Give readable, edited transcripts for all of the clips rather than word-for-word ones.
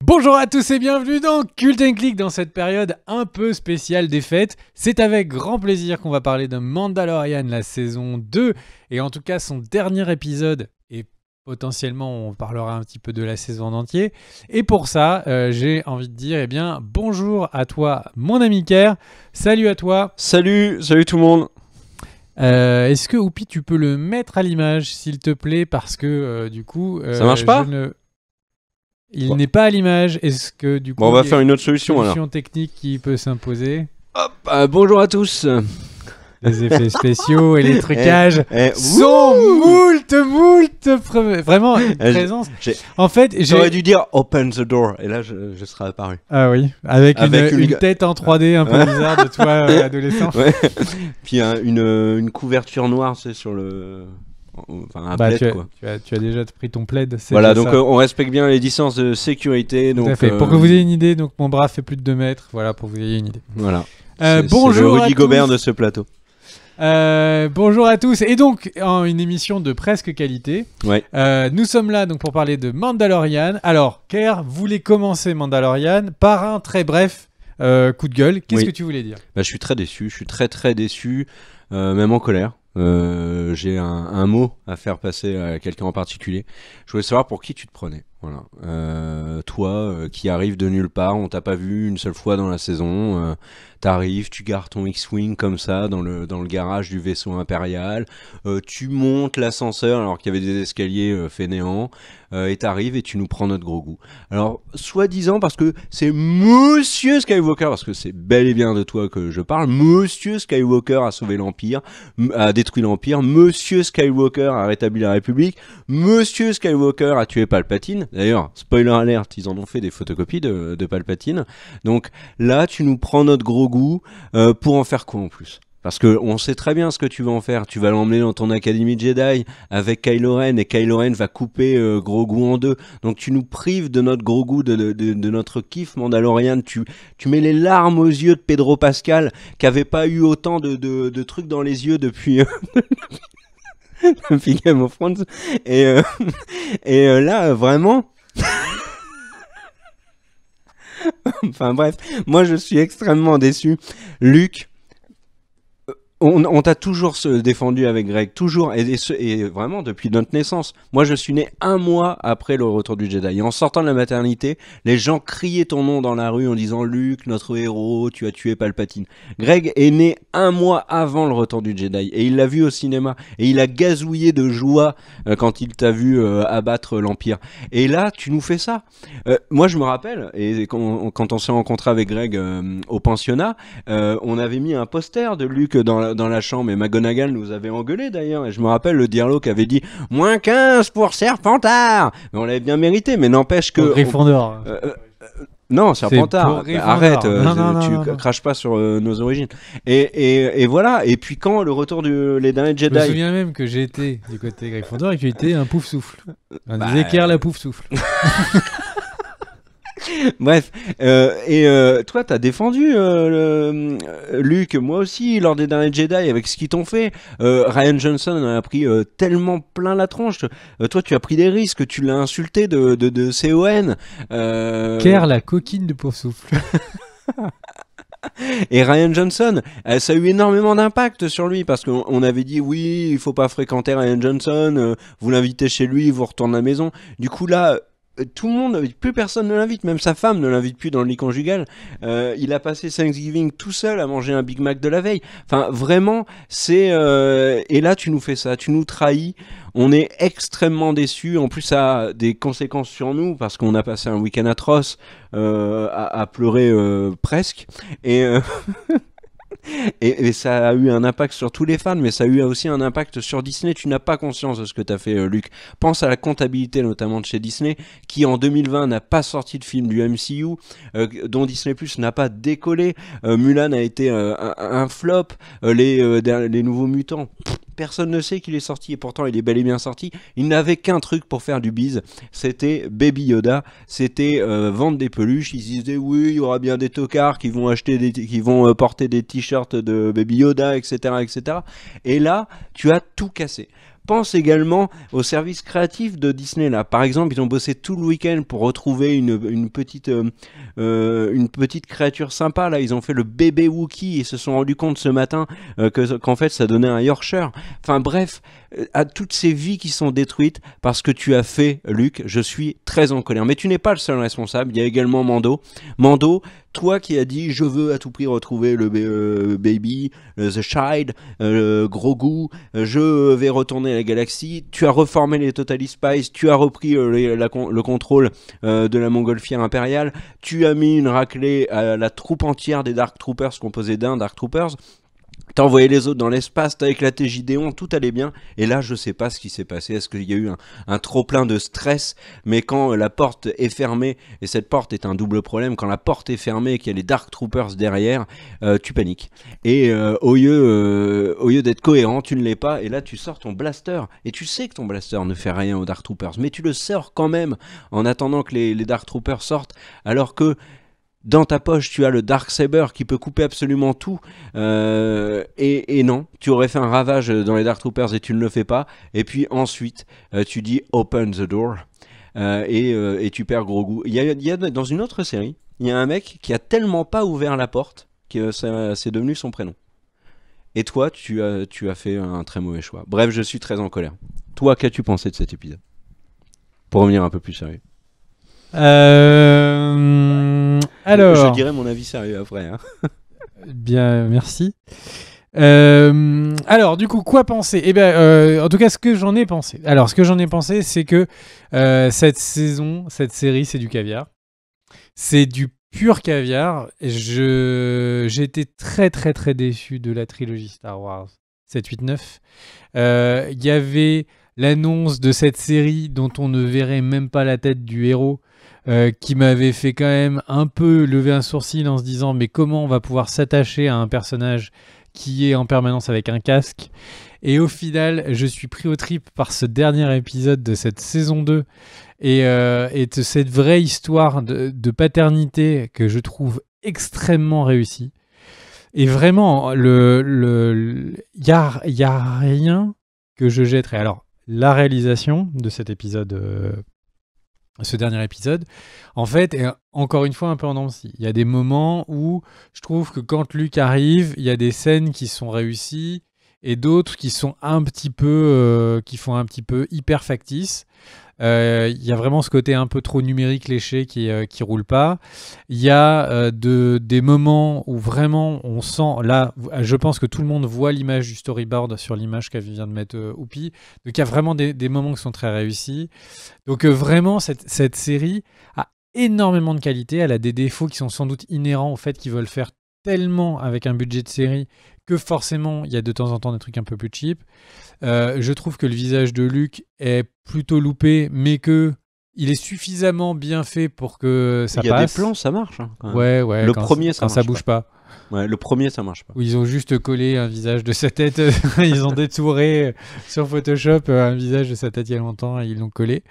Bonjour à tous et bienvenue dans Cult & Click dans cette période un peu spéciale des fêtes. C'est avec grand plaisir qu'on va parler de Mandalorian, la saison 2, et en tout cas son dernier épisode, et potentiellement on parlera un petit peu de la saison en entier. Et pour ça, j'ai envie de dire, bonjour à toi mon ami Kerr, salut à toi. Salut tout le monde. Est-ce que Oupi tu peux le mettre à l'image s'il te plaît, parce que du coup... ça marche pas Il n'est pas à l'image. Est-ce que du coup... Bon, on va faire une autre solution alors. Solution technique qui peut s'imposer. Hop, bonjour à tous. Les effets spéciaux et les trucages sont vraiment une présence. En fait, j'aurais dû dire open the door et là je serais apparu. Ah oui, avec une tête en 3D un peu bizarre de toi adolescent. Ouais. Puis une couverture noire, c'est sur le... Enfin, un plaid, quoi. Tu as déjà pris ton plaid. Voilà, donc on respecte bien les distances de sécurité. Donc, tout à fait. Pour que vous ayez une idée, donc mon bras fait plus de 2 mètres. Voilà, pour que vous ayez une idée. Voilà. Bonjour c'est le Rudy Gobert de ce plateau. Bonjour à tous. Et donc, une émission de presque qualité. Ouais. Nous sommes là donc pour parler de Mandalorian. Alors, Kerr voulait commencer Mandalorian par un très bref coup de gueule. Qu'est-ce que tu voulais dire ? Je suis très déçu. Je suis très déçu, même en colère. J'ai un mot à faire passer à quelqu'un en particulier. Je voulais savoir pour qui tu te prenais. Voilà. Toi, qui arrives de nulle part, on t'a pas vu une seule fois dans la saison. T'arrives, tu gares ton X-Wing comme ça dans le garage du vaisseau impérial. Tu montes l'ascenseur alors qu'il y avait des escaliers fainéants. Et t'arrives et tu nous prends notre gros goût. Alors, soi-disant parce que c'est Monsieur Skywalker, parce que c'est bel et bien de toi que je parle. Monsieur Skywalker a sauvé l'Empire, a détruit l'Empire. Monsieur Skywalker a rétabli la République. Monsieur Skywalker a tué Palpatine. D'ailleurs, spoiler alert, ils en ont fait des photocopies de Palpatine. Donc là, tu nous prends notre gros goût pour en faire quoi en plus ? Parce que on sait très bien ce que tu vas en faire. Tu vas l'emmener dans ton académie Jedi avec Kylo Ren et Kylo Ren va couper Grogu en deux. Donc tu nous prives de notre gros goût, de notre kiff Mandalorian. Tu mets les larmes aux yeux de Pedro Pascal qui avait pas eu autant de trucs dans les yeux depuis depuis Game of Thrones. Et là vraiment. Enfin bref, moi je suis extrêmement déçu. Luke. On t'a toujours défendu avec Greg, toujours, et vraiment depuis notre naissance. Moi, je suis né 1 mois après le retour du Jedi. Et en sortant de la maternité, les gens criaient ton nom dans la rue en disant « Luke, notre héros, tu as tué Palpatine ». Greg est né 1 mois avant le retour du Jedi, et il l'a vu au cinéma. Et il a gazouillé de joie quand il t'a vu abattre l'Empire. Et là, tu nous fais ça. Moi, je me rappelle, et quand on s'est rencontré avec Greg au pensionnat, on avait mis un poster de Luke dans la chambre, et McGonagall nous avait engueulé d'ailleurs, et je me rappelle le Diarlo avait dit -15 pour Serpentard, mais on l'avait bien mérité, mais n'empêche que Gryffondor. non, Serpentard, arrête, non. crache pas sur nos origines. Et voilà, et puis quand le retour les derniers Jedi... Je me souviens même que j'étais du côté Gryffondor et que tu étais un pouf souffle. Un des équerres la pouf souffle. Bref, toi t'as défendu Luke, moi aussi lors des derniers Jedi avec ce qu'ils t'ont fait. Rian Johnson en a pris tellement plein la tronche. Toi tu as pris des risques, tu l'as insulté de CON. Kerr la coquine de Pouf-Souffle. Et Rian Johnson, ça a eu énormément d'impact sur lui parce qu'on avait dit oui, il faut pas fréquenter Rian Johnson, vous l'invitez chez lui, vous retournez à la maison. Du coup là, tout le monde, plus personne ne l'invite, même sa femme ne l'invite plus dans le lit conjugal. Il a passé Thanksgiving tout seul à manger un Big Mac de la veille. Enfin, vraiment, c'est... Et là, tu nous fais ça, tu nous trahis. On est extrêmement déçus. En plus, ça a des conséquences sur nous parce qu'on a passé un week-end atroce à pleurer presque. Et ça a eu un impact sur tous les fans, mais ça a eu aussi un impact sur Disney. Tu n'as pas conscience de ce que tu as fait, Luc. Pense à la comptabilité notamment de chez Disney, qui en 2020 n'a pas sorti de film du MCU, dont Disney Plus n'a pas décollé. Mulan a été un flop. Les Nouveaux Mutants, personne ne sait qu'il est sorti, et pourtant il est bel et bien sorti. Il n'avait qu'un truc pour faire du bise, c'était Baby Yoda, c'était vendre des peluches. Ils se disaient oui, il y aura bien des tocards qui vont porter des t-shirts de Baby Yoda, etc., etc. Et là, tu as tout cassé. pense également au service créatif de Disney là. Par exemple, ils ont bossé tout le week-end pour retrouver une petite créature sympa là. Ils ont fait le bébé Wookie et se sont rendus compte ce matin qu'en fait ça donnait un Yorkshire. Enfin bref, à toutes ces vies qui sont détruites parce que tu as fait, Luc, je suis très en colère. Mais tu n'es pas le seul responsable. Il y a également Mando. Mando, toi qui as dit je veux à tout prix retrouver le baby, the child, Grogu, je vais retourner à la galaxie. Tu as reformé les Totally Spies, tu as repris le contrôle de la montgolfière impériale, tu as mis une raclée à la troupe entière des Dark Troopers composée d'un Dark Troopers. T'as envoyé les autres dans l'espace, t'as éclaté Gideon, tout allait bien. Et là, je sais pas ce qui s'est passé. Est-ce qu'il y a eu un trop-plein de stress? Mais quand la porte est fermée, et cette porte est un double problème, quand la porte est fermée et qu'il y a les Dark Troopers derrière, tu paniques. Et au lieu d'être cohérent, tu ne l'es pas. Et là, tu sors ton blaster. Et tu sais que ton blaster ne fait rien aux Dark Troopers. Mais tu le sors quand même en attendant que les Dark Troopers sortent. Alors que dans ta poche, tu as le Darksaber qui peut couper absolument tout. Et non, tu aurais fait un ravage dans les Dark Troopers et tu ne le fais pas. Et puis ensuite, tu dis « Open the door ». Et tu perds Grogu. Il y a dans une autre série, il y a un mec qui a tellement pas ouvert la porte que c'est devenu son prénom. Et toi, tu as fait un très mauvais choix. Bref, je suis très en colère. Toi, qu'as-tu pensé de cet épisode? Pour revenir un peu plus sérieux. Alors, je dirai mon avis sérieux après. Hein. Bien, merci. Alors, du coup, quoi penser? Eh bien, en tout cas, ce que j'en ai pensé. Alors, ce que j'en ai pensé, c'est que cette série, c'est du caviar. C'est du pur caviar. J'ai été très, très, très déçu de la trilogie Star Wars 7, 8, 9. Il y avait l'annonce de cette série dont on ne verrait même pas la tête du héros. Qui m'avait fait quand même un peu lever un sourcil en se disant mais comment on va pouvoir s'attacher à un personnage qui est en permanence avec un casque. Et au final, je suis pris aux tripes par ce dernier épisode de cette saison 2 et de cette vraie histoire de paternité que je trouve extrêmement réussie. Et vraiment, y a rien que je jetterais. Alors, la réalisation de cet épisode... ce dernier épisode, en fait, est encore une fois un peu en dents de scie. Il y a des moments où je trouve que quand Luke arrive, il y a des scènes qui sont réussies et d'autres qui sont un petit peu, qui font un petit peu hyper factices. Il y a vraiment ce côté un peu trop numérique léché qui roule pas. Il y a des moments où vraiment on sent, là je pense que tout le monde voit l'image du storyboard sur l'image qu'elle vient de mettre Oupi, donc il y a vraiment des moments qui sont très réussis. Donc vraiment cette série a énormément de qualité, elle a des défauts qui sont sans doute inhérents au fait qu'ils veulent faire tellement avec un budget de série que forcément il y a de temps en temps des trucs un peu plus cheap. Je trouve que le visage de Luke est plutôt loupé, mais que il est suffisamment bien fait pour que ça passe. Il y a des plans, ça marche. Hein, quand Ouais. même. Le quand premier, ça bouge pas. Ouais, le premier, ça marche pas. Où ils ont juste collé un visage de sa tête. Ils ont détouré sur Photoshop un visage de sa tête il y a longtemps et ils l'ont collé.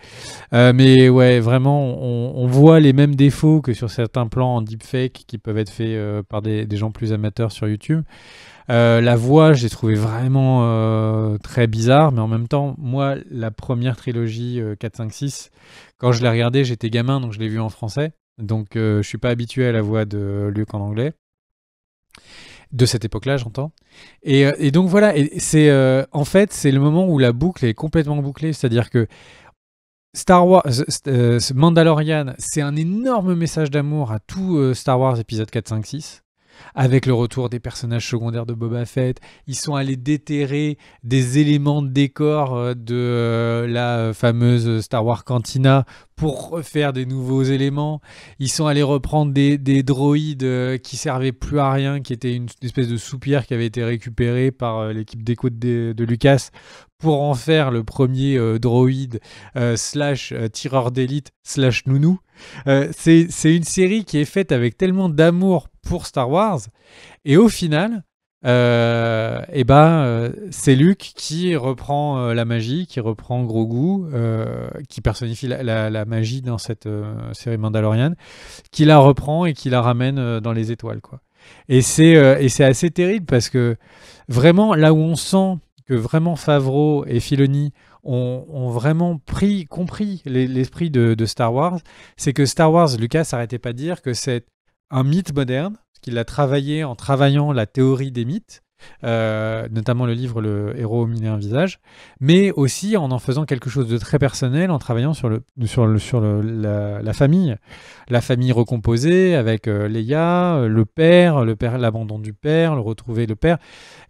Mais ouais, vraiment, on voit les mêmes défauts que sur certains plans en deepfake qui peuvent être faits par des gens plus amateurs sur YouTube. La voix, j'ai trouvé vraiment très bizarre, mais en même temps, moi, la première trilogie 4, 5, 6, quand je l'ai regardée, j'étais gamin, donc je l'ai vue en français. Donc, je suis pas habitué à la voix de Luke en anglais. De cette époque-là, j'entends. Et donc voilà, et c'est en fait, c'est le moment où la boucle est complètement bouclée, c'est-à-dire que Star Wars, Mandalorian, c'est un énorme message d'amour à tout Star Wars épisode 4, 5, 6. Avec le retour des personnages secondaires de Boba Fett, ils sont allés déterrer des éléments de décor de la fameuse Star Wars Cantina pour refaire des nouveaux éléments. Ils sont allés reprendre des droïdes qui servaient plus à rien, qui étaient une espèce de soupière qui avait été récupérée par l'équipe d'écho de Lucas pour en faire le premier droïde / tireur d'élite / nounou. C'est une série qui est faite avec tellement d'amour pour Star Wars et au final c'est Luke qui reprend la magie, qui reprend Grogu, qui personnifie la magie dans cette série Mandalorian, qui la reprend et qui la ramène dans les étoiles, quoi. Et c'est assez terrible parce que vraiment là où on sent que vraiment Favreau et Filoni ont vraiment compris l'esprit de Star Wars, c'est que Star Wars, Lucas n'arrêtait pas de dire que c'est un mythe moderne, qu'il a travaillé en travaillant la théorie des mythes, notamment le livre Le héros au mille et un visages, mais aussi en faisant quelque chose de très personnel, en travaillant sur la famille recomposée avec Leia, le père, l'abandon du père, le retrouver le père,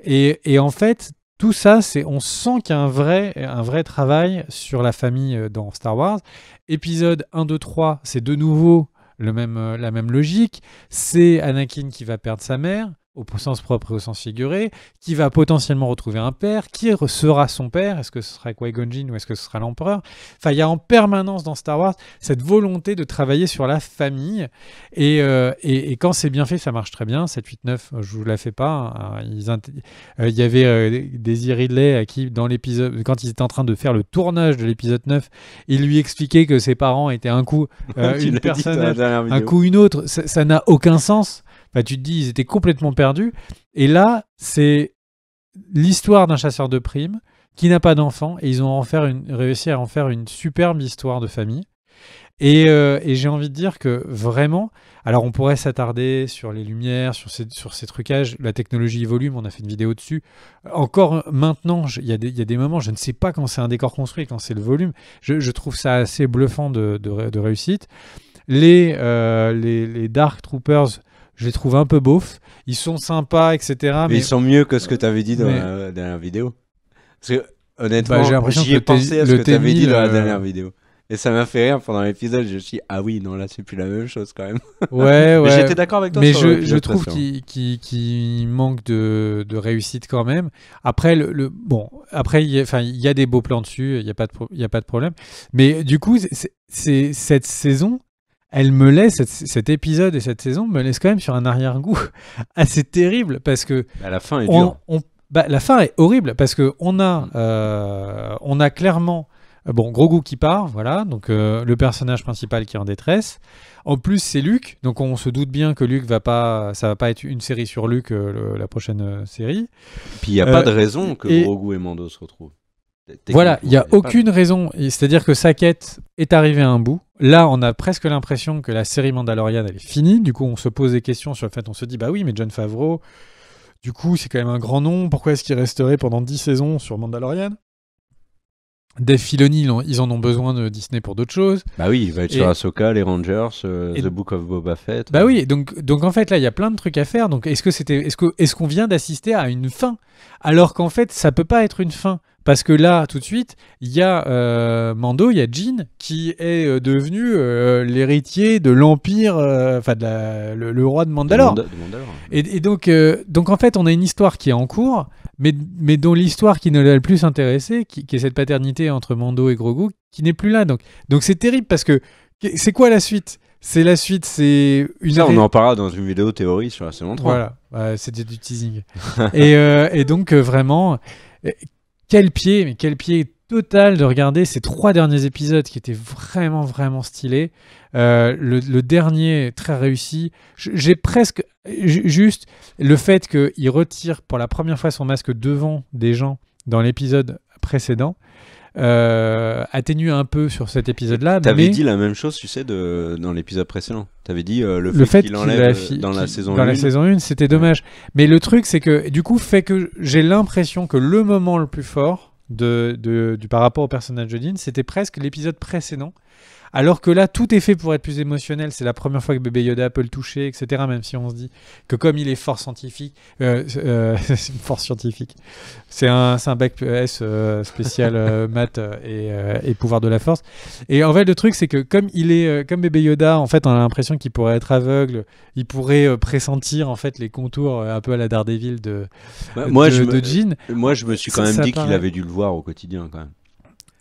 et en fait tout ça, on sent qu'il y a un vrai travail sur la famille dans Star Wars. Épisode 1, 2, 3, c'est de nouveau la même logique. C'est Anakin qui va perdre sa mère, au sens propre et au sens figuré, qui va potentiellement retrouver un père. Qui sera son père? Est-ce que ce sera Qui-Gon Jinn ou est-ce que ce sera l'empereur? Enfin, il y a en permanence dans Star Wars cette volonté de travailler sur la famille. Et quand c'est bien fait, ça marche très bien. 7, 8, 9, je vous la fais pas. Il y avait Daisy Ridley à qui, dans l'épisode, quand ils étaient en train de faire le tournage de l'épisode 9, il lui expliquait que ses parents étaient un coup une personne, un coup une autre. Ça n'a aucun sens. Enfin, tu te dis, ils étaient complètement perdus. Et là, c'est l'histoire d'un chasseur de primes qui n'a pas d'enfant et ils ont réussi à en faire une superbe histoire de famille. Et j'ai envie de dire que vraiment, alors on pourrait s'attarder sur les lumières, sur ces trucages, la technologie évolue, on a fait une vidéo dessus. Encore maintenant, il y a des moments, je ne sais pas quand c'est un décor construit, quand c'est le volume, je trouve ça assez bluffant de réussite. Les Dark Troopers, je les trouve un peu beaufs. Ils sont sympas, etc. Mais ils sont mieux que ce que tu avais dit dans la dernière vidéo. Parce que, honnêtement, j'ai l'impression j'y ai pensé à ce que tu avais dit dans la dernière vidéo. vidéo. Et ça m'a fait rire pendant l'épisode. Je me suis dit, ah oui, non, là, c'est plus la même chose quand même. Ouais. Mais j'étais d'accord avec toi. Mais je trouve qu'il manque de réussite quand même. Après, après, il y a des beaux plans dessus. Il y a pas de problème. Mais du coup, c'est cette saison. Elle me laisse, cet épisode et cette saison me laisse quand même sur un arrière-goût assez terrible parce que la fin est dure. La fin est horrible parce que on a clairement Grogu qui part, voilà, donc le personnage principal qui est en détresse. En plus, c'est Luke, donc on se doute bien que Luke ça va pas être une série sur Luke la prochaine série. Puis il y a pas de raison que Grogu et Mando se retrouvent. Voilà, il n'y a aucune raison. C'est-à-dire que sa quête est arrivée à un bout. Là, on a presque l'impression que la série Mandalorian, elle est finie. Du coup, on se pose des questions sur le fait, on se dit, bah oui, mais Jon Favreau, du coup, c'est quand même un grand nom. Pourquoi est-ce qu'il resterait pendant 10 saisons sur Mandalorian? Dave Filoni, ils en ont besoin de Disney pour d'autres choses. Bah oui, il va être sur Ahsoka, les Rangers, The Book of Boba Fett. Bah oui, donc en fait, là, il y a plein de trucs à faire. Donc, est-ce qu'on vient d'assister à une fin? Alors qu'en fait, ça peut pas être une fin. Parce que là, tout de suite, il y a Mando, il y a Jin qui est devenu l'héritier de l'Empire, le roi de Mandalore. Et donc en fait, on a une histoire qui est en cours, mais dont l'histoire qui ne l'a le plus intéressé, qui est cette paternité entre Mando et Grogu, qui n'est plus là. Donc c'est terrible parce que c'est quoi la suite? C'est on en parlera dans une vidéo théorie sur la saison 3. Voilà, c'était du teasing. et donc vraiment... Quel pied total de regarder ces 3 derniers épisodes qui étaient vraiment, vraiment stylés. Le dernier, très réussi. J'ai presque... Juste le fait qu'il retire pour la première fois son masque devant des gens dans l'épisode précédent atténue un peu sur cet épisode-là. T'avais dit la même chose, tu sais, dans l'épisode précédent. T'avais dit le fait qu'il enlève dans la saison 1. Dans la saison 1, c'était dommage. Mais le truc, c'est que du coup, fait que j'ai l'impression que le moment le plus fort par rapport au personnage de Dean, c'était presque l'épisode précédent. Alors que là, tout est fait pour être plus émotionnel. C'est la première fois que bébé Yoda peut le toucher, etc. Même si on se dit que comme il est fort scientifique, c'est une force scientifique. C'est un bac S spécial maths et pouvoir de la force. Et en fait, le truc, c'est que comme bébé Yoda, en fait, on a l'impression qu'il pourrait être aveugle. Il pourrait pressentir en fait les contours un peu à la Daredevil de Jin. Moi, je me suis quand même dit qu'il avait dû le voir au quotidien, quand même.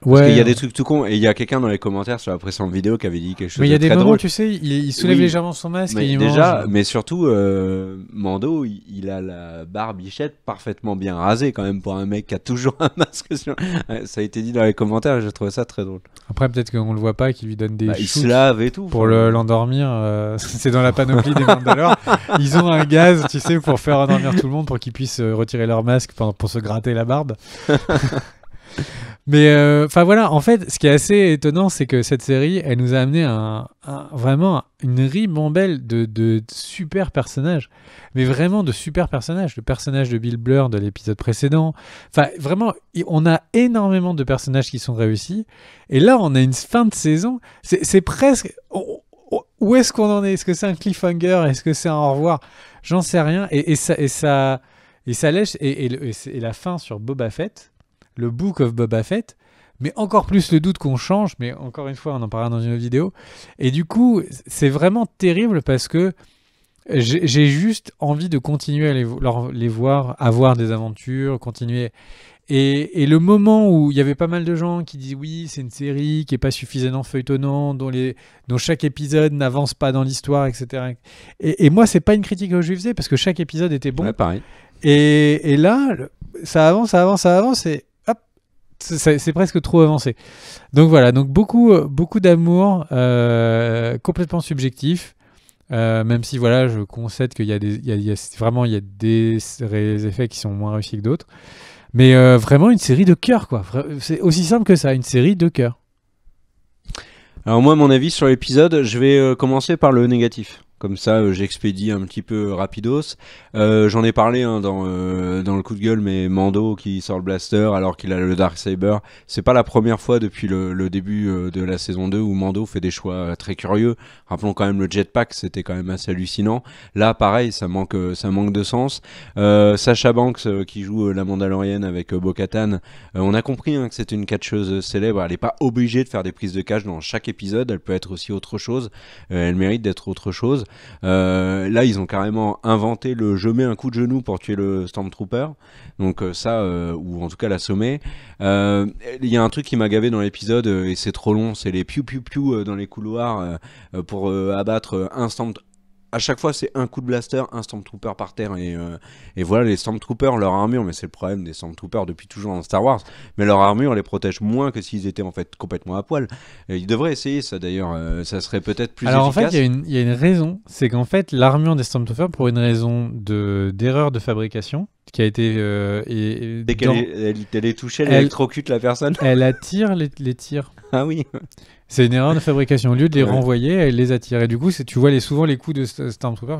Parce qu'il y a Ouais. des trucs tout cons, et il y a quelqu'un dans les commentaires sur la précédente vidéo qui avait dit quelque chose Mais il y de a des très moments, drôle. tu sais, il soulève Oui. légèrement son masque et Mais il déjà, mange. mais surtout, Mando, il a la barbichette parfaitement bien rasée quand même pour un mec qui a toujours un masque sur. Ouais, ça a été dit dans les commentaires, j'ai trouvé ça très drôle. Après, peut-être qu'on le voit pas et qu'il lui donne des Bah, il se shoots lave et tout. pour enfin. l'endormir. C'est dans la panoplie des Mandalores. Ils ont un gaz, tu sais, pour faire endormir tout le monde pour qu'ils puissent retirer leur masque pour se gratter la barbe. Mais enfin voilà, en fait, ce qui est assez étonnant, c'est que cette série, elle nous a amené vraiment une ribambelle de super personnages. Mais vraiment de super personnages. Le personnage de Bill Blur de l'épisode précédent. Enfin, vraiment, on a énormément de personnages qui sont réussis. Et là, on a une fin de saison. C'est presque... Où est-ce qu'on en est? Est-ce que c'est un cliffhanger? Est-ce que c'est un au revoir? J'en sais rien. Et ça lèche. Et la fin sur Boba Fett, le Book of Boba Fett, mais encore plus le doute qu'on change, mais encore une fois, on en parlera dans une autre vidéo. Et du coup, c'est vraiment terrible parce que j'ai juste envie de continuer à les voir, avoir des aventures, continuer. Et le moment où il y avait pas mal de gens qui disent oui, c'est une série qui est pas suffisamment feuilletonnante, dont chaque épisode n'avance pas dans l'histoire, etc. Et moi, c'est pas une critique que je lui faisais parce que chaque épisode était bon. Ouais, pareil. Et là, ça avance, et hop, c'est presque trop avancé. Donc voilà, donc beaucoup d'amour, complètement subjectif. Même si voilà, je concède qu'il y a vraiment il y a des effets qui sont moins réussis que d'autres. Mais vraiment une série de cœur, quoi. C'est aussi simple que ça, une série de cœur. Alors moi, mon avis sur l'épisode, je vais commencer par le négatif. Comme ça, j'expédie un petit peu rapidos. J'en ai parlé dans le coup de gueule, mais Mando qui sort le blaster alors qu'il a le Darksaber, c'est pas la première fois depuis le début de la saison 2 où Mando fait des choix très curieux. Rappelons quand même le jetpack, c'était quand même assez hallucinant. Là, pareil, ça manque de sens. Sasha Banks qui joue la Mandalorienne avec Bo-Katan, on a compris que c'était une catcheuse célèbre. Elle n'est pas obligée de faire des prises de catch dans chaque épisode, elle peut être aussi autre chose. Elle mérite d'être autre chose. Là, ils ont carrément inventé le je mets un coup de genou pour tuer le Stormtrooper. Donc ça, ou en tout cas l'assommer. Il y a un truc qui m'a gavé dans l'épisode et c'est trop long, c'est les piou piou piou dans les couloirs pour abattre un Stormtrooper. À chaque fois, c'est un coup de blaster, un Stormtrooper par terre. Et voilà, les Stormtroopers, leur armure, mais c'est le problème des Stormtroopers depuis toujours dans Star Wars, mais leur armure les protège moins que s'ils étaient en fait complètement à poil. Et ils devraient essayer ça d'ailleurs, ça serait peut-être plus Alors efficace. en fait, il y a une raison, c'est qu'en fait, l'armure des Stormtroopers, pour une raison d'erreur de fabrication, qui a été... Dès qu'elle est touchée, elle électrocute la personne. Elle attire les tirs. Ah oui. C'est une erreur de fabrication. Au lieu de les renvoyer, elle les attire. Et du coup, tu vois souvent les coups de Stormtrooper.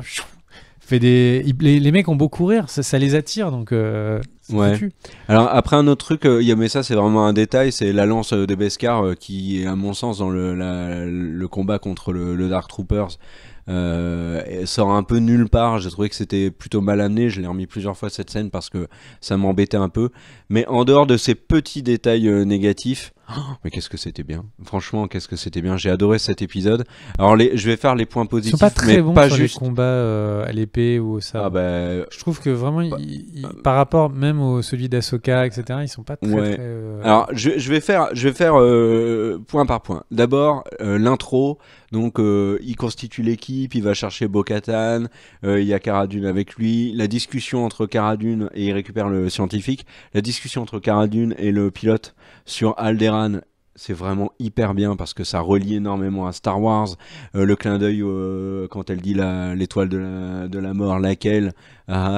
Les mecs ont beau courir, ça les attire, donc ouais. foutu. Alors après un autre truc, mais ça c'est vraiment un détail, c'est la lance de Beskar qui est à mon sens dans le combat contre le Dark Troopers. Elle sort un peu nulle part, j'ai trouvé que c'était plutôt mal amené, je l'ai remis plusieurs fois cette scène parce que ça m'embêtait un peu, mais en dehors de ces petits détails négatifs, mais qu'est-ce que c'était bien, franchement qu'est-ce que c'était bien, j'ai adoré cet épisode. Alors je vais faire les points positifs, ils sont pas très mais bons pas sur juste les combats à l'épée ou au sabre. Je trouve que vraiment par rapport même au celui d'Ahsoka, etc., ils sont pas très Alors je vais faire point par point. D'abord l'intro, donc il constitue l'équipe, il va chercher Bo-Katan, il y a Cara Dune avec lui, la discussion entre Cara Dune et il récupère le scientifique, la discussion entre Cara Dune et le pilote sur Alderaan, c'est vraiment hyper bien parce que ça relie énormément à Star Wars. Le clin d'œil quand elle dit l'étoile de la mort, laquelle,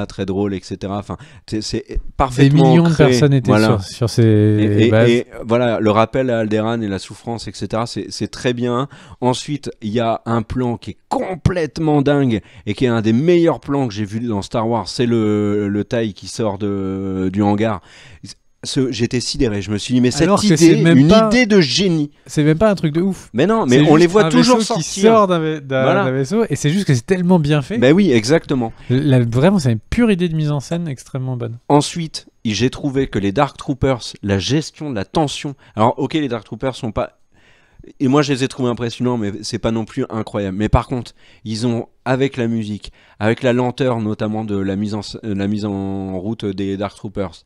très drôle, etc. Enfin, c'est parfaitement des millions créé. de personnes étaient sur ces bases. Et voilà, le rappel à Alderaan et la souffrance, etc. C'est très bien. Ensuite, il y a un plan qui est complètement dingue et qui est un des meilleurs plans que j'ai vu dans Star Wars. C'est le TIE qui sort du hangar. J'étais sidéré, je me suis dit mais cette idée, idée de génie. C'est même pas un truc de ouf. Mais non, mais on les voit toujours sortir. Qui sort d'un vaisseau et c'est juste que c'est tellement bien fait. Ben oui, exactement. Vraiment, c'est une pure idée de mise en scène extrêmement bonne. Ensuite, j'ai trouvé que les Dark Troopers, la gestion de la tension. Alors ok, les Dark Troopers sont pas... Et moi je les ai trouvés impressionnants, mais c'est pas non plus incroyable. Mais par contre, ils ont, avec la musique, avec la lenteur notamment de la mise en route des Dark Troopers,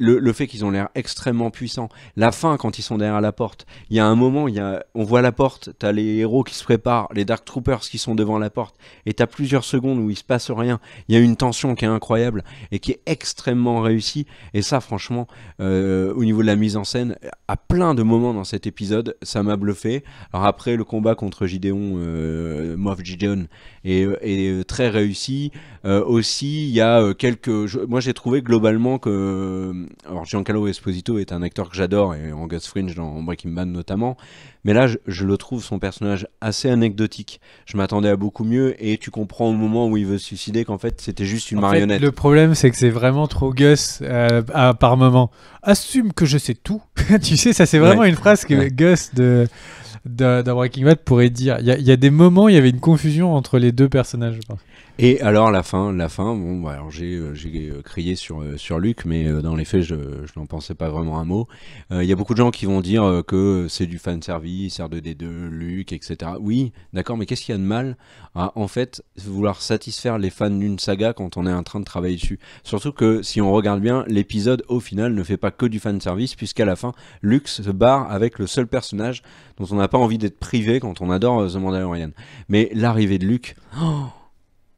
le fait qu'ils ont l'air extrêmement puissants. La fin, quand ils sont derrière la porte, il y a un moment, on voit la porte, t'as les héros qui se préparent, les Dark Troopers qui sont devant la porte, et t'as plusieurs secondes où il se passe rien. Il y a une tension qui est incroyable et qui est extrêmement réussie. Et ça, franchement, au niveau de la mise en scène, à plein de moments dans cet épisode, ça m'a bluffé. Alors après, le combat contre Moff Gideon est très réussi. Aussi, il y a moi j'ai trouvé globalement que alors Giancarlo Esposito est un acteur que j'adore, et en Gus Fring dans Breaking Bad notamment, mais là je le trouve, son personnage, assez anecdotique. Je m'attendais à beaucoup mieux, et tu comprends au moment où il veut se suicider qu'en fait c'était juste une marionnette. Le problème, c'est que c'est vraiment trop Gus par moment. Assume que je sais tout. Tu sais, ça c'est vraiment une phrase que Gus dans Breaking Bad pourrait dire. Il y a des moments, il y avait une confusion entre les deux personnages, je pense. Et alors la fin, bon, alors j'ai crié sur Luke, mais dans les faits, je n'en pensais pas vraiment un mot. Il y a beaucoup de gens qui vont dire que c'est du fanservice, R2D2, Luke, etc. Oui, d'accord, mais qu'est-ce qu'il y a de mal à, en fait, vouloir satisfaire les fans d'une saga quand on est en train de travailler dessus? Surtout que, si on regarde bien, l'épisode, au final, ne fait pas que du fanservice, puisqu'à la fin, Luke se barre avec le seul personnage dont on n'a pas envie d'être privé quand on adore The Mandalorian. Mais l'arrivée de Luke...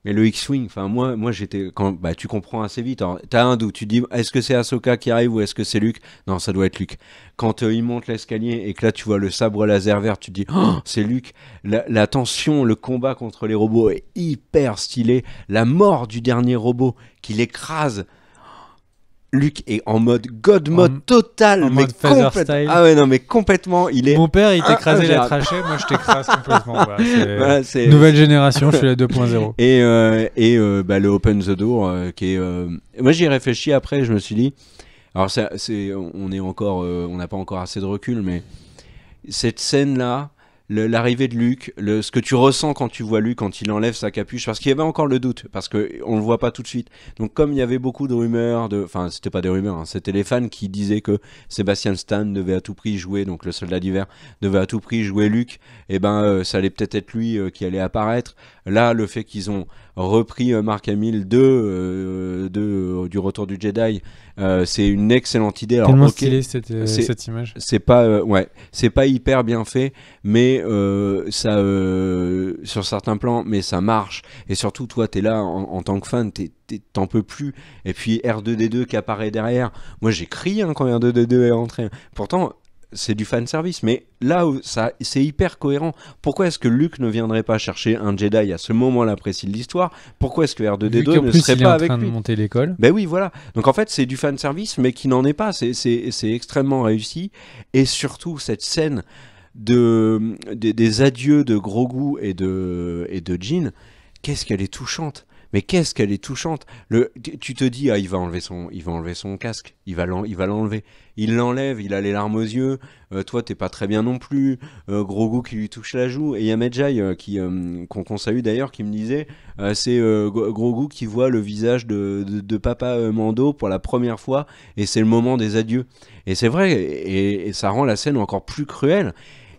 Mais le X-Wing, enfin moi j'étais, tu comprends assez vite. Alors, t'as un doute, tu te dis est-ce que c'est Ahsoka qui arrive ou est-ce que c'est Luke? Non, ça doit être Luke. Quand il monte l'escalier et que là tu vois le sabre laser vert, tu te dis c'est Luke. La tension, le combat contre les robots est hyper stylé. La mort du dernier robot qui l'écrase. Luke est en mode God mode total, en mode Phaser style. Ah ouais, non, mais complètement, il est... Mon père, il t'écrasait la trachée, moi je t'écrase complètement. Voilà, c'est nouvelle génération, je suis la 2.0. Et le Open the Door, qui est... Moi j'y ai réfléchi après, je me suis dit... Alors on n'a pas encore assez de recul, mais cette scène-là, l'arrivée de Luke, ce que tu ressens quand tu vois Luke, quand il enlève sa capuche, parce qu'il y avait encore le doute, parce qu'on le voit pas tout de suite. Donc comme il y avait beaucoup de rumeurs, enfin c'était pas des rumeurs, hein, c'était les fans qui disaient que Sebastian Stan devait à tout prix jouer, donc le soldat d'hiver devait à tout prix jouer Luke, et ça allait peut-être être lui qui allait apparaître. Là, le fait qu'ils ont repris Mark Hamill du Retour du Jedi, c'est une excellente idée. Alors, tellement stylé cette image. C'est pas c'est pas hyper bien fait, mais ça sur certains plans, mais ça marche. Et surtout, toi t'es là en tant que fan, t'en peux plus. Et puis R2D2 qui apparaît derrière, moi j'ai crié quand R2D2 est rentré. Pourtant c'est du fanservice, mais là où c'est hyper cohérent. Pourquoi est-ce que Luke ne viendrait pas chercher un Jedi à ce moment-là précis de l'histoire? Pourquoi est-ce que R2D2 ne serait pas avec lui? Il est en train de monter l'école. Ben oui, voilà. Donc en fait, c'est du fanservice, mais qui n'en est pas. C'est extrêmement réussi. Et surtout, cette scène des adieux de Grogu et de Jyn, qu'est-ce qu'elle est touchante. Mais qu'est-ce qu'elle est touchante. Tu te dis, il va enlever son casque, il va l'enlever. Il l'enlève, il a les larmes aux yeux, toi t'es pas très bien non plus, Grogu qui lui touche la joue, et il y a Medjay qu'on salue d'ailleurs, qui me disait, c'est Grogu qui voit le visage de papa Mando pour la première fois, et c'est le moment des adieux. Et c'est vrai, et ça rend la scène encore plus cruelle.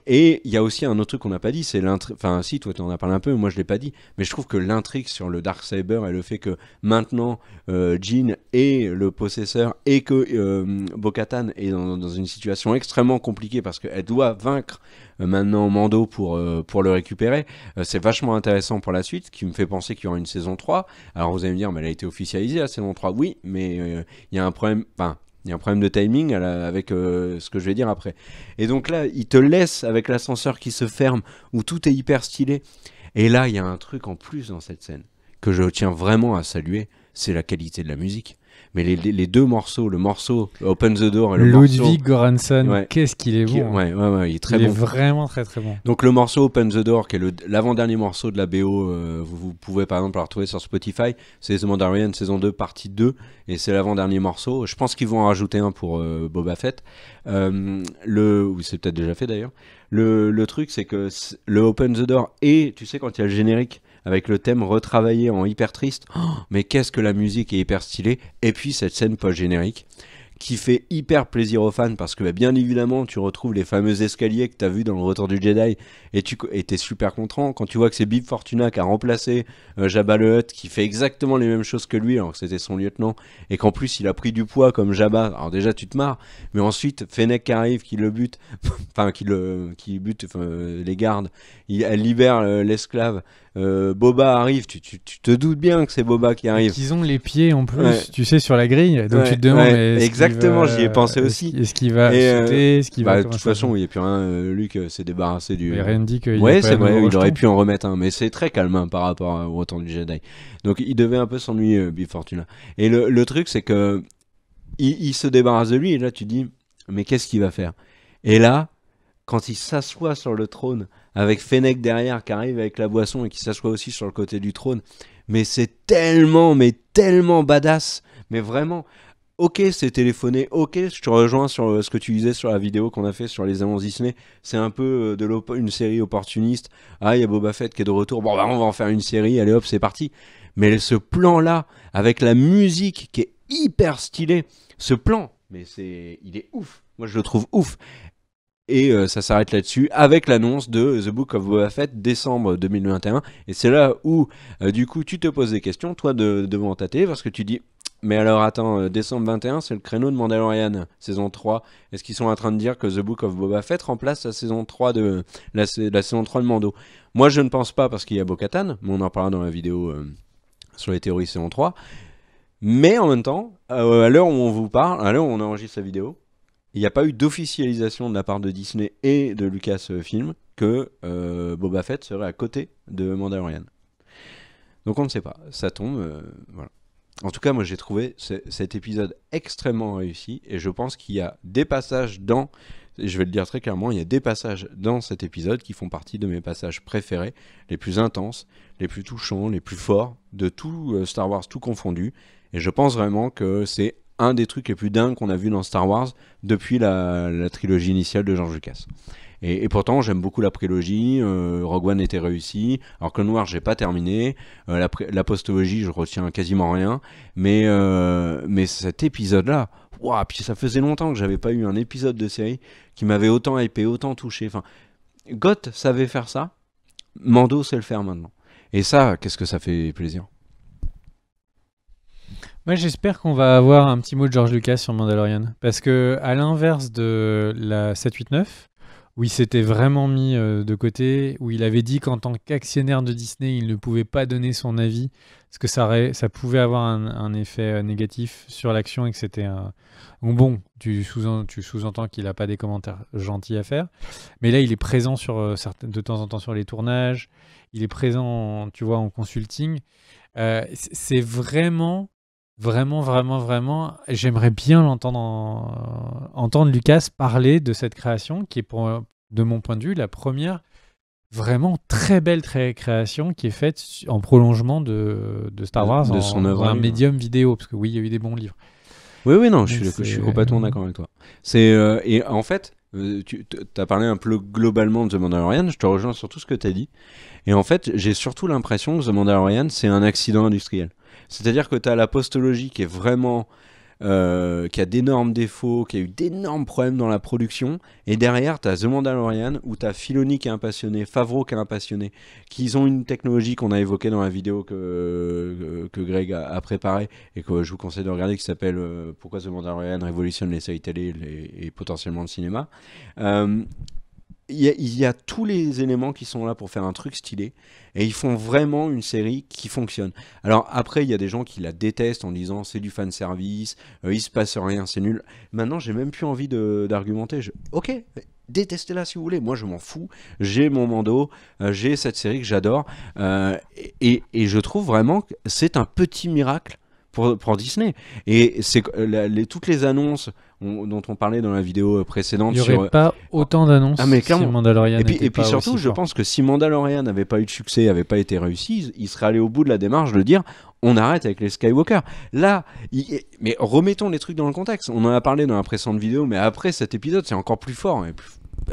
Et il y a aussi un autre truc qu'on n'a pas dit, c'est l'intrigue. Enfin, si, toi, tu en as parlé un peu, moi, je l'ai pas dit. Mais je trouve que l'intrigue sur le Darksaber et le fait que maintenant, Jyn est le possesseur et que Bo-Katan est dans une situation extrêmement compliquée parce qu'elle doit vaincre maintenant Mando pour le récupérer. C'est vachement intéressant pour la suite, qui me fait penser qu'il y aura une saison 3. Alors, vous allez me dire, mais elle a été officialisée, la saison 3. Oui, mais il y a un problème... Enfin, il y a un problème de timing avec ce que je vais dire après. Et donc là, il te laisse avec l'ascenseur qui se ferme, où tout est hyper stylé. Et là, il y a un truc en plus dans cette scène que je tiens vraiment à saluer, c'est la qualité de la musique. Mais les deux morceaux, le morceau Open the Door et le morceau... Ludwig Göransson, qu'est-ce qu'il est bon. Ouais, il est très bon. Il est vraiment très très bon. Donc le morceau Open the Door, qui est l'avant-dernier morceau de la BO, vous pouvez par exemple le retrouver sur Spotify, c'est The Mandalorian saison 2, partie 2, et c'est l'avant-dernier morceau. Je pense qu'ils vont en rajouter un pour Boba Fett. Ou c'est peut-être déjà fait d'ailleurs. Le truc, c'est que le Open the Door, et tu sais quand il y a le générique, avec le thème retravaillé en hyper triste, mais qu'est-ce que la musique est hyper stylée. Et puis cette scène post-générique qui fait hyper plaisir aux fans parce que bien évidemment tu retrouves les fameux escaliers que tu as vus dans le Retour du Jedi et t'es super content quand tu vois que c'est Bib Fortuna qui a remplacé Jabba le Hutt, qui fait exactement les mêmes choses que lui alors que c'était son lieutenant, et qu'en plus il a pris du poids comme Jabba. Alors déjà tu te marres, mais ensuite Fennec qui arrive, qui le bute, enfin qui bute les gardes, elle libère l'esclave. Boba arrive, tu te doutes bien que c'est Boba qui arrive. Ils ont les pieds en plus, tu sais, sur la grille, donc tu te demandes. Exactement, j'y ai pensé aussi. Est-ce qu'il va sauter, est-ce qu'il va. De toute façon, il n'y a plus rien. Luke s'est débarrassé du. Il n'y a rien dit qu'il. Ouais, c'est vrai, il aurait pu en remettre un, mais c'est très calme par rapport au Retour du Jedi. Donc il devait un peu s'ennuyer, Bib Fortuna. Et le truc, c'est que il se débarrasse de lui, et là tu dis, mais qu'est-ce qu'il va faire? Et là, quand il s'assoit sur le trône, avec Fennec derrière qui arrive avec la boisson et qui s'assoit aussi sur le côté du trône, mais c'est tellement badass, mais vraiment. Ok, c'est téléphoné, ok, je te rejoins sur ce que tu disais sur la vidéo qu'on a fait sur les annonces Disney, c'est un peu une série opportuniste. Ah, il y a Boba Fett qui est de retour, bon bah on va en faire une série, allez hop, c'est parti. Mais ce plan-là, avec la musique qui est hyper stylée, ce plan, mais il est ouf, moi je le trouve ouf. Et ça s'arrête là-dessus avec l'annonce de The Book of Boba Fett décembre 2021. Et c'est là où, du coup, tu te poses des questions, toi, devant ta télé, parce que tu dis, mais alors attends, décembre 21, c'est le créneau de Mandalorian, saison 3. Est-ce qu'ils sont en train de dire que The Book of Boba Fett remplace la saison 3 de Mando? Moi, je ne pense pas, parce qu'il y a Bo-Katan, mais on en parlera dans la vidéo sur les théories saison 3. Mais en même temps, à l'heure où on vous parle, à l'heure où on enregistre la vidéo, il n'y a pas eu d'officialisation de la part de Disney et de Lucasfilm que Boba Fett serait à côté de Mandalorian. Donc on ne sait pas, ça tombe, voilà. En tout cas, moi j'ai trouvé cet épisode extrêmement réussi, et je pense qu'il y a des passages et je vais le dire très clairement, il y a des passages dans cet épisode qui font partie de mes passages préférés, les plus intenses, les plus touchants, les plus forts, de tout Star Wars, tout confondu, et je pense vraiment que c'est un des trucs les plus dingues qu'on a vu dans Star Wars depuis la trilogie initiale de George Lucas. Et pourtant, j'aime beaucoup la prélogie. Rogue One était réussi. Alors que le Noir, j'ai pas terminé. La postologie, je retiens quasiment rien. Mais cet épisode-là, wow, puis ça faisait longtemps que j'avais pas eu un épisode de série qui m'avait autant hypé, autant touché. Enfin, Goth savait faire ça. Mando sait le faire maintenant. Et ça, qu'est-ce que ça fait plaisir. Moi, j'espère qu'on va avoir un petit mot de George Lucas sur Mandalorian. Parce que, à l'inverse de la 789, où il s'était vraiment mis de côté, où il avait dit qu'en tant qu'actionnaire de Disney, il ne pouvait pas donner son avis, parce que ça pouvait avoir un effet négatif sur l'action et que c'était un... Bon, tu sous-entends qu'il n'a pas des commentaires gentils à faire. Mais là, il est présent de temps en temps sur les tournages. Il est présent, tu vois, en consulting. C'est vraiment... Vraiment, j'aimerais bien entendre Lucas parler de cette création qui est, de mon point de vue, la première vraiment très belle création qui est faite en prolongement de Star Wars, de son œuvre, un médium vidéo, parce que oui, il y a eu des bons livres. Oui, non, je suis complètement d'accord avec toi. Et en fait, tu as parlé un peu globalement de The Mandalorian, je te rejoins sur tout ce que tu as dit. Et en fait, j'ai surtout l'impression que The Mandalorian, c'est un accident industriel. C'est-à-dire que tu as la postologie qui est vraiment... qui a d'énormes défauts, qui a eu d'énormes problèmes dans la production, et derrière tu as The Mandalorian où tu as Filoni qui est un passionné, Favreau qui est un passionné, qui ont une technologie qu'on a évoquée dans la vidéo que Greg a préparée et que je vous conseille de regarder, qui s'appelle Pourquoi The Mandalorian révolutionne les séries télé et potentiellement le cinéma. Il y a tous les éléments qui sont là pour faire un truc stylé, et ils font vraiment une série qui fonctionne. Alors après, il y a des gens qui la détestent en disant c'est du fan service, il se passe rien, c'est nul. Maintenant, j'ai même plus envie d'argumenter. Ok, détestez-la si vous voulez, moi je m'en fous, j'ai mon Mando, j'ai cette série que j'adore, et je trouve vraiment que c'est un petit miracle pour Disney. Et c'est toutes les annonces dont on parlait dans la vidéo précédente. Il n'y aurait pas autant d'annonces si Mandalorian et puis surtout, je pense que si Mandalorian n'avait pas eu de succès, n'avait pas été réussi, il serait allé au bout de la démarche de dire on arrête avec les Skywalker. Là, mais remettons les trucs dans le contexte. On en a parlé dans la précédente vidéo, mais après cet épisode, c'est encore plus fort.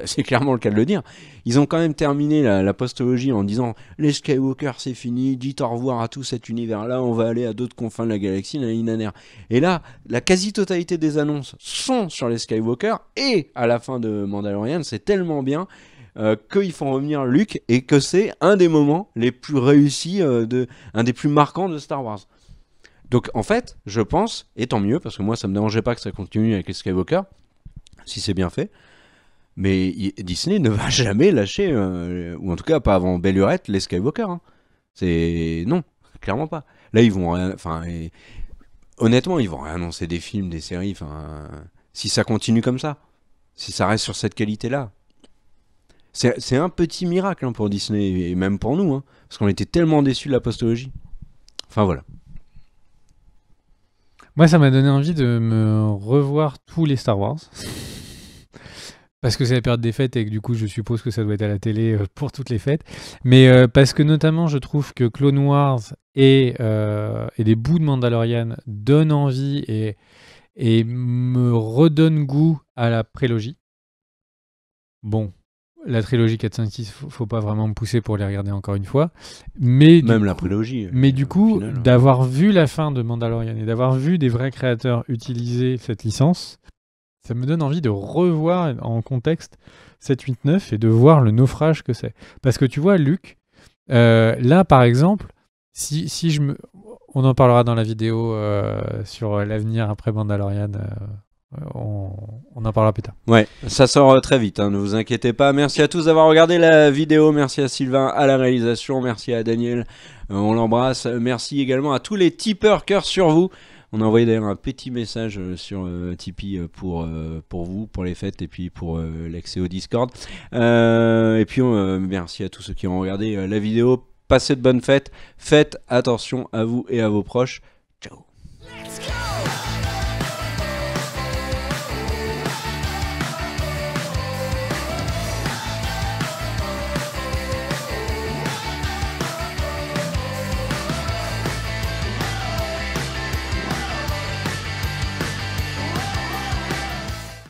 c'est clairement le cas de le dire. Ils ont quand même terminé la postologie en disant les Skywalker c'est fini, dites au revoir à tout cet univers-là, on va aller à d'autres confins de la galaxie, nanana. Et là, la quasi-totalité des annonces sont sur les Skywalker, et à la fin de Mandalorian, c'est tellement bien qu'ils font revenir Luke, et que c'est un des moments les plus réussis, un des plus marquants de Star Wars. Donc en fait, je pense, et tant mieux, parce que moi ça me dérangeait pas que ça continue avec les Skywalker, si c'est bien fait. Mais Disney ne va jamais lâcher, ou en tout cas pas avant Belle Lurette, les Skywalker. Hein. C'est non, clairement pas. Là ils vont, honnêtement ils vont réannoncer des films, des séries. Si ça continue comme ça, si ça reste sur cette qualité-là, c'est un petit miracle pour Disney et même pour nous, parce qu'on était tellement déçus de la postologie. Enfin voilà. Moi, ça m'a donné envie de me revoir tous les Star Wars. Parce que c'est la période des fêtes et que du coup, je suppose que ça doit être à la télé pour toutes les fêtes. Mais parce que notamment, je trouve que Clone Wars et des bouts de Mandalorian donnent envie et me redonnent goût à la prélogie. Bon, la trilogie 4, 5, 6, faut pas vraiment me pousser pour les regarder encore une fois. Mais même la prélogie. Mais du coup, d'avoir vu la fin de Mandalorian et d'avoir vu des vrais créateurs utiliser cette licence, ça me donne envie de revoir en contexte 7, 8, 9 et de voir le naufrage que c'est. Parce que tu vois, Luke, là par exemple, on en parlera dans la vidéo sur l'avenir après Mandalorian. On en parlera plus tard. Ouais, ça sort très vite, ne vous inquiétez pas. Merci à tous d'avoir regardé la vidéo. Merci à Sylvain à la réalisation. Merci à Daniel, on l'embrasse. Merci également à tous les tipeurs, cœur sur vous. On a envoyé d'ailleurs un petit message sur Tipeee pour vous, pour les fêtes et puis pour l'accès au Discord. Et puis merci à tous ceux qui ont regardé la vidéo. Passez de bonnes fêtes. Faites attention à vous et à vos proches. Ciao.